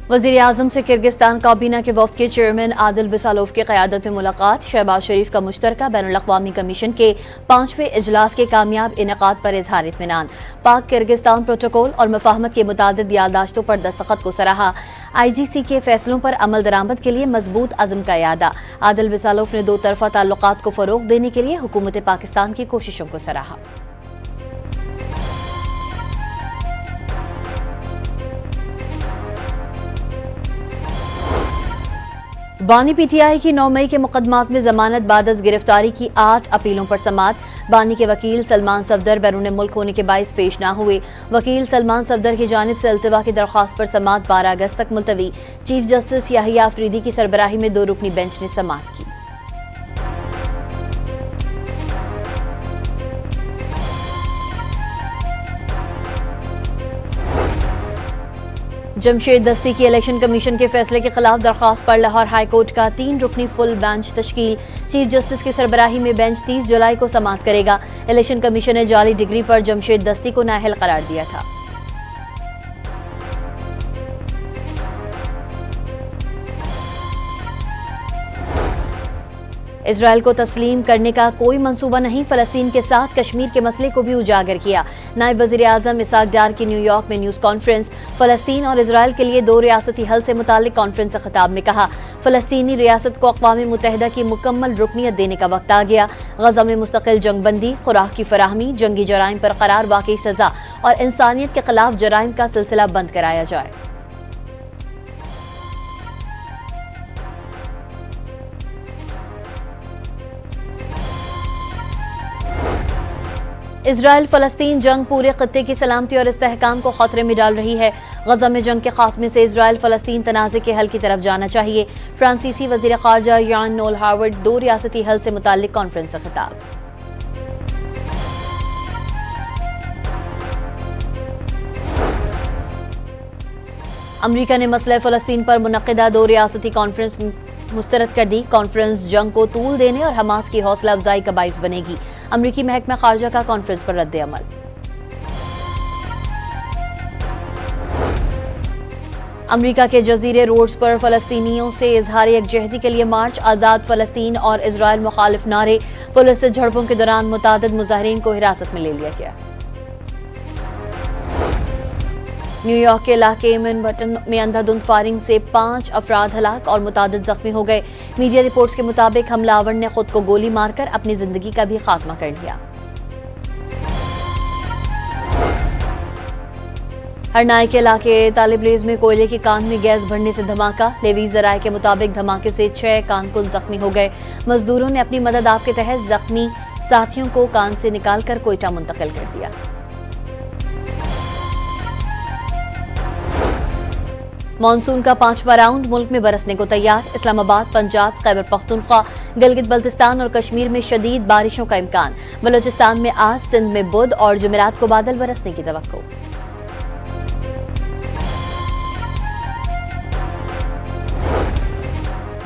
वज़ीर आज़म से किर्गिस्तान काबीना के वफ़द के चेयरमैन आदिल बिसालोव की क़यादत में मुलाकात। शहबाज शरीफ का मुश्तरका बैनुल-अक़वामी कमीशन के 5वें इजलास के कामयाब इनेक़ाद पर इज़हार इत्मीनान। पाक किर्गिस्तान प्रोटोकॉल और मफ़ाहमत के मुतादिद याददाश्तों पर दस्तखत को सराहा। IGC के फैसलों पर अमल दरामद के लिए मजबूत अज़्म का इरादा। आदिल बिसालोव ने दो तरफ़ा ताल्लुक़ात को फ़रोग़ देने के लिए हुकूमत पाकिस्तान की कोशिशों को सराहा। बानी PTI की 9 मई के मुकदमात में जमानत बाद अज़ गिरफ्तारी की 8 अपीलों पर समाअत। बानी के वकील सलमान सफदर बैरून मुल्क होने के बाइस पेश ना हुए। वकील सलमान सफदर की जानिब से अल्तवा की दरख्वास्त पर समाअत 12 अगस्त तक मुलतवी। चीफ जस्टिस याहिया अफरीदी की सरबराही में 2 रुकनी बेंच ने समाअत की। जमशेद दस्ती की इलेक्शन कमीशन के फैसले के खिलाफ दरख्वास्त पर लाहौर हाई कोर्ट का 3 रुकनी फुल बेंच तश्कील। चीफ जस्टिस की सरबराही में बेंच 30 जुलाई को समाअत करेगा। इलेक्शन कमीशन ने जाली डिग्री पर जमशेद दस्ती को नाअहल करार दिया था। इजराइल को तस्लीम करने का कोई मंसूबा नहीं, फलस्तीन के साथ कश्मीर के मसले को भी उजागर किया। नायब वज़ीर आज़म इसहाक डार की न्यूयॉर्क में न्यूज़ कॉन्फ्रेंस। फलस्तीन और इजराइल के लिए 2 रियासती हल से मुताल्लिक कॉन्फ्रेंस से खिताब में कहा, फलस्तीनी रियासत को अक़वाम मुत्तहिदा की मुकम्मल रुकनियत देने का वक्त आ गया। गज़ा में मुस्तकिल जंगबंदी, खुराक की फराहमी, जंगी जराइम पर करार वाक़ई सज़ा और इंसानियत के खिलाफ जराइम का सिलसिला बंद कराया जाए। इजराइल फलस्तीन जंग पूरे खत्ते की सलामती और इस्तेहकाम को खतरे में डाल रही है। गज़ा में जंग के खात्मे से इजराइल फलस्तीन तनाज़े के हल की तरफ जाना चाहिए। फ्रांसीसी वज़ीर ख़ारजा यान नोल हार्वर्ड 2 रियासती हल से मुताल्लिक कॉन्फ्रेंस से खिताब। अमरीका ने मसले फ़लस्तीन पर मुनक़िदा 2 रियासती कॉन्फ्रेंस मुस्तरद कर दी। कॉन्फ्रेंस जंग को तूल देने और हमास की हौसला अफजाई का बाइस बनेगी। अमरीकी महकमा खारजा का कॉन्फ्रेंस पर रद्द अमल। अमरीका के जजीरे रोड्स पर फलस्तीनियों से इजहार यकजहती के लिए मार्च। आज़ाद फलस्तीन और इजराइल मुखालिफ नारे। पुलिस से झड़पों के दौरान मुतादिद मुजाहिरीन को हिरासत में ले लिया गया। न्यूयॉर्क के इलाके मैनहट्टन में अंधाधुंध फायरिंग से 5 अफराद हलाक और मुतादिद जख्मी हो गए। मीडिया रिपोर्ट्स के मुताबिक हमलावर ने खुद को गोली मारकर अपनी जिंदगी का भी खात्मा कर लिया। हरनाई के इलाके तालिबरेज में कोयले की कान में गैस भरने से धमाका। लेवी ज़राए के मुताबिक धमाके से 6 कारकुन जख्मी हो गए। मजदूरों ने अपनी मदद आप के तहत जख्मी साथियों को कान से निकालकर कोयटा मुंतकिल कर दिया। मॉनसून का 5वां राउंड मुल्क में बरसने को तैयार। इस्लामाबाद, पंजाब, खैबर पख्तूनख्वा, गिलगित बल्तिस्तान और कश्मीर में शदीद बारिशों का इम्कान। बलोचिस्तान में आज, सिंध में बुध और जुमेरात को बादल बरसने की तवक्को।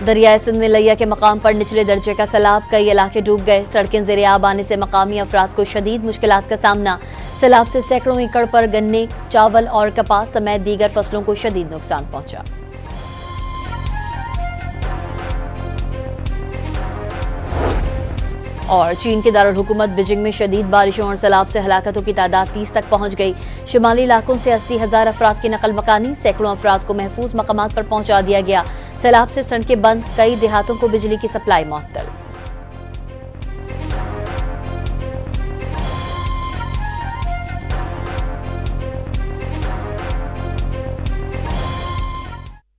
दरियाए सिंध में लैया के मकाम पर निचले दर्जे का सैलाब, कई इलाके डूब गए। सड़कें ज़ेरे आब आने से मकामी अफराद को शदीद मुश्किलात का सामना। सैलाब से सैकड़ों एकड़ पर गन्ने, चावल और कपास समेत दीगर फसलों को शदीद नुकसान पहुंचा। और चीन के दारुल हुकूमत बीजिंग में शदीद बारिशों और सैलाब से हलाकतों की तादाद 30 तक पहुंच गई। शुमाली इलाकों से 80,000 अफराद की नकल मकानी, सैकड़ों अफराद को महफूज मकामात पर पहुंचा दिया गया। सैलाब से सड़कें बंद, कई देहातों को बिजली की सप्लाई मुअत्तल।